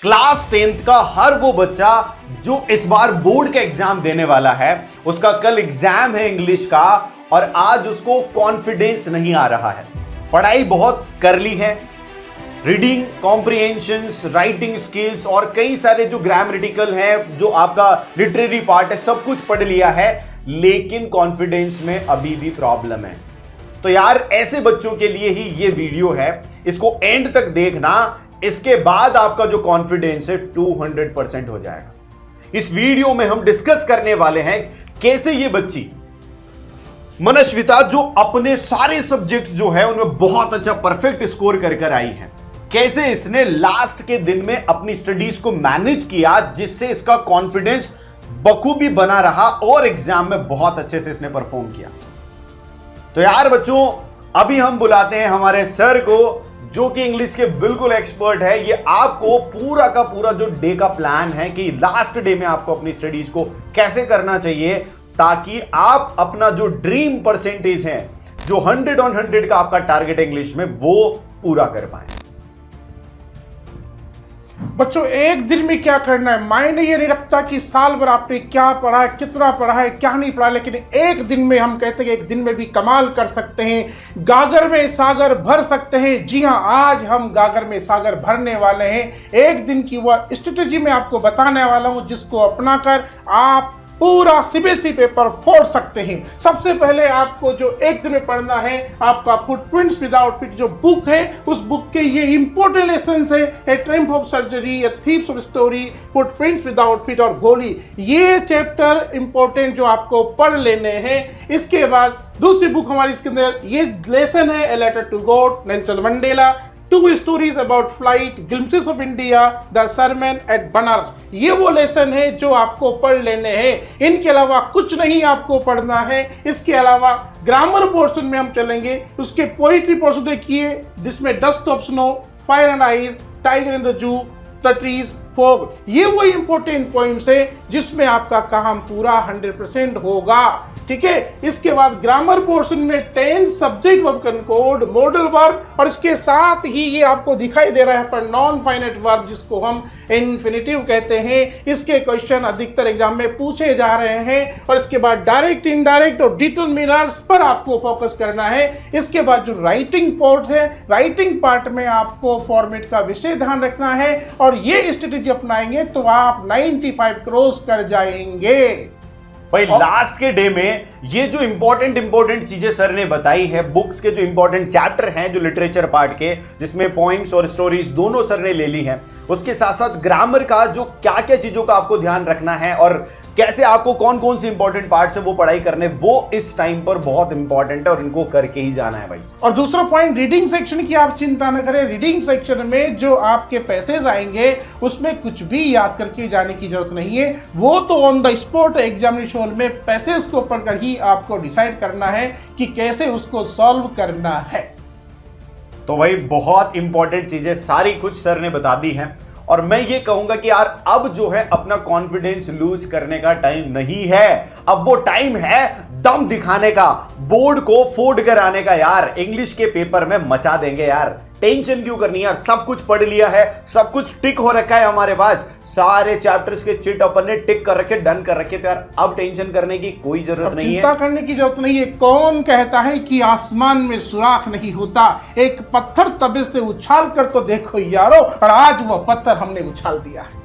Class 10th का हर वो बच्चा जो इस बार बोर्ड का एग्जाम देने वाला है, उसका कल एग्जाम है इंग्लिश का और आज उसको कॉन्फिडेंस नहीं आ रहा है। पढ़ाई बहुत कर ली है, रीडिंग कॉम्प्रिहेंशंस, राइटिंग स्किल्स और कई सारे जो ग्रामेटिकल हैं, जो आपका लिटरेरी पार्ट है, सब कुछ पढ़ लिया है, लेकिन कॉन्फिडेंस में अभी भी प्रॉब्लम है। तो यार ऐसे बच्चों के लिए ही ये वीडियो है, इसको एंड तक देखना, इसके बाद आपका जो कॉन्फिडेंस है 200% हो जाएगा। इस वीडियो में हम डिस्कस करने वाले हैं कैसे ये बच्ची मनस्विता, जो अपने सारे सब्जेक्ट्स जो है उनमें बहुत अच्छा परफेक्ट स्कोर कर आई है, कैसे इसने लास्ट के दिन में अपनी स्टडीज को मैनेज किया, जिससे इसका कॉन्फिडेंस बखूबी बना रहा और एग्जाम में बहुत अच्छे से इसने परफॉर्म किया। तो यार बच्चों, अभी हम बुलाते हैं हमारे सर को, जो कि इंग्लिश के बिल्कुल एक्सपर्ट है। ये आपको पूरा का पूरा जो डे का प्लान है कि लास्ट डे में आपको अपनी स्टडीज को कैसे करना चाहिए, ताकि आप अपना जो ड्रीम परसेंटेज है, जो 100 on 100 का आपका टारगेट इंग्लिश में, वो पूरा कर पाए। बच्चों, एक दिन में क्या करना है मायने ये नहीं रखता कि साल भर आपने क्या पढ़ा है, कितना पढ़ा है, क्या नहीं पढ़ा, लेकिन एक दिन में हम कहते हैं कि एक दिन में भी कमाल कर सकते हैं, गागर में सागर भर सकते हैं। जी हाँ, आज हम गागर में सागर भरने वाले हैं। एक दिन की वह स्ट्रेटेजी मैं आपको बताने वाला हूं, जिसको अपनाकर आप पूरा सीबीएसई पेपर फोड़ सकते हैं। सबसे पहले आपको जो एक दिन में पढ़ना है, आपका फुटप्रिंट्स विदाउट फीट जो बुक है, उस बुक के ये इंपॉर्टेंट लेसन्स है, a triumph of surgery, a thieves of story, footprints without feet और गोली। ये चैप्टर इंपॉर्टेंट जो आपको पढ़ लेने हैं। इसके बाद दूसरी बुक हमारी इसके अंदर ये लेसन है, a letter to God, Nelson Mandela, 2 stories about flight, glimpses of India, the sermon at Banaras. ये वो लेसन है जो आपको पढ़ लेने हैं। इनके अलावा कुछ नहीं आपको पढ़ना है। इसके अलावा ग्रामर पोर्शन में हम चलेंगे, उसके पोइट्री पोर्शन देखिए, जिसमें dust of snow, fire and ice, tiger in the zoo, the trees, fog, ये वो इंपॉर्टेंट पॉइंट्स है जिसमें आपका काम पूरा 100% होगा। ठीक है। इसके बाद ग्रामर पोर्शन में 10 सब्जेक्ट वर्ब कंकोड, मॉडल वर्ब, और इसके साथ ही ये आपको दिखाई दे रहा है पर नॉन फाइनाइट वर्ब, जिसको हम इन्फिनिटिव कहते हैं। इसके क्वेश्चन अधिकतर एग्जाम में पूछे जा रहे हैं। और इसके बाद डायरेक्ट, इनडायरेक्ट और डिटरमिनर्स पर आपको फोकस करना है। इसके बाद जो राइटिंग पार्ट है, राइटिंग पार्ट में आपको फॉर्मेट का विशेष ध्यान रखना है, और ये स्ट्रेटेजी अपनाएंगे तो आप 95 क्रॉस कर जाएंगे। भाई लास्ट के डे में ये जो इंपॉर्टेंट चीजें सर ने बताई है, बुक्स के जो इंपॉर्टेंट चैप्टर हैं, जो लिटरेचर पार्ट के, जिसमें पोइम्स और स्टोरीज दोनों सर ने ले ली हैं, उसके साथ साथ ग्रामर का जो क्या क्या चीजों का आपको ध्यान रखना है और कैसे आपको कौन कौन सी इंपॉर्टेंट पार्ट है वो पढ़ाई करने, वो इस टाइम पर बहुत इंपॉर्टेंट है और इनको करके ही जाना है भाई। और दूसरा पॉइंट, रीडिंग सेक्शन की आप चिंता न करें। रीडिंग सेक्शन में जो आपके पैसेज आएंगे, उसमें कुछ भी याद करके जाने की जरूरत नहीं है। वो तो ऑन द स्पॉट एग्जामिनेशन में पैसेज को पढ़कर ही आपको डिसाइड करना है कि कैसे उसको सॉल्व करना है। तो भाई बहुत इंपॉर्टेंट चीजें सारी कुछ सर ने बता दी हैं, और मैं ये कहूंगा कि यार अब जो है अपना कॉन्फिडेंस लूज करने का टाइम नहीं है। अब वो टाइम है दम दिखाने का, बोर्ड को फोड़ कर आने का। यार इंग्लिश के पेपर में मचा देंगे यार, टेंशन क्यों करनी यार, सब कुछ पढ़ लिया है, सब कुछ टिक हो रखा है हमारे पास, सारे चैप्टर्स के चिट अपन ने टिक कर रखे, डन कर रखे। तो यार अब टेंशन करने की कोई जरूरत नहीं है, चिंता करने की जरूरत नहीं है। कौन कहता है कि आसमान में सुराख नहीं होता? एक पत्थर तबे से उछाल कर तो देखो यारो, और आज वो पत्थर हमने उछाल दिया है।